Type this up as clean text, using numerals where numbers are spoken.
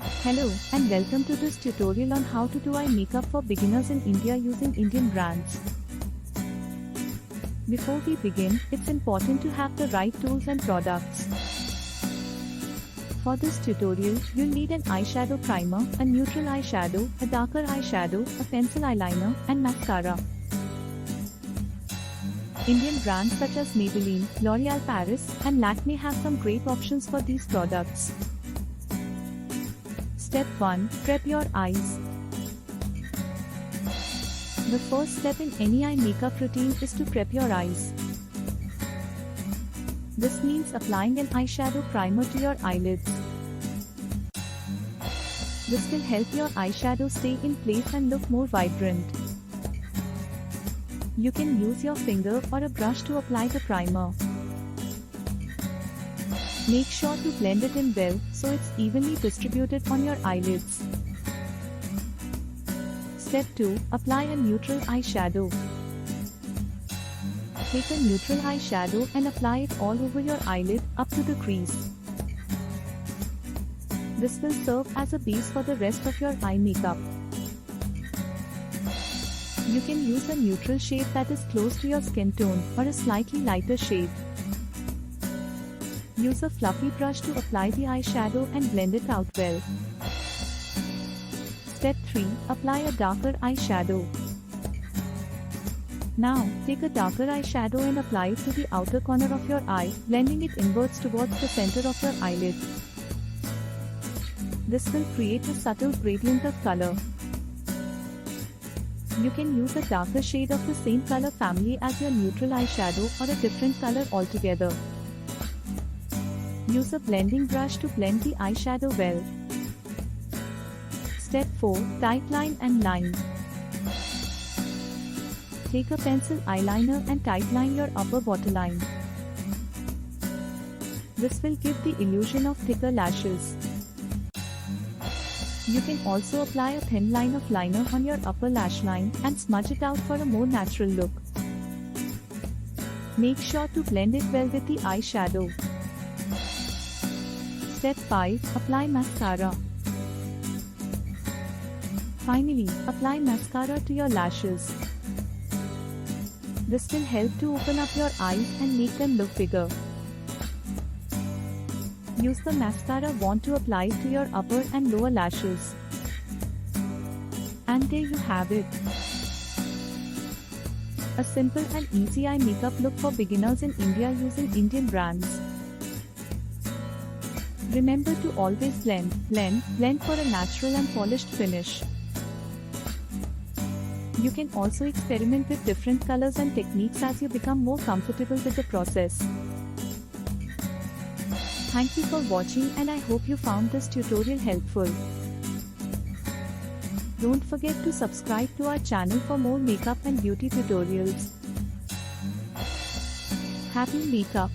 Hello and welcome to this tutorial on how to do eye makeup for beginners in India using Indian brands. Before we begin, it's important to have the right tools and products. For this tutorial, you'll need an eyeshadow primer, a neutral eyeshadow, a darker eyeshadow, a pencil eyeliner, and mascara. Indian brands such as Maybelline, L'Oréal Paris, and Lakme have some great options for these products. Step 1. Prep your eyes. The first step in any eye makeup routine is to prep your eyes. This means applying an eyeshadow primer to your eyelids. This will help your eyeshadow stay in place and look more vibrant. You can use your finger or a brush to apply the primer. Make sure to blend it in well so it's evenly distributed on your eyelids. Step 2. Apply a neutral eyeshadow. Take a neutral eyeshadow and apply it all over your eyelid up to the crease. This will serve as a base for the rest of your eye makeup. You can use a neutral shade that is close to your skin tone or a slightly lighter shade. Use a fluffy brush to apply the eyeshadow and blend it out well. Step 3. Apply a darker eyeshadow. Now, take a darker eyeshadow and apply it to the outer corner of your eye, blending it inwards towards the center of your eyelid. This will create a subtle gradient of color. You can use a darker shade of the same color family as your neutral eyeshadow or a different color altogether. Use a blending brush to blend the eyeshadow well. Step 4. Tightline and line. Take a pencil eyeliner and tightline your upper waterline. This will give the illusion of thicker lashes. You can also apply a thin line of liner on your upper lash line and smudge it out for a more natural look. Make sure to blend it well with the eyeshadow. Step 5. Apply mascara. Finally, apply mascara to your lashes. This will help to open up your eyes and make them look bigger. Use the mascara wand to apply it to your upper and lower lashes. And there you have it. A simple and easy eye makeup look for beginners in India using Indian brands. Remember to always blend for a natural and polished finish. You can also experiment with different colors and techniques as you become more comfortable with the process. Thank you for watching and I hope you found this tutorial helpful. Don't forget to subscribe to our channel for more makeup and beauty tutorials. Happy makeup!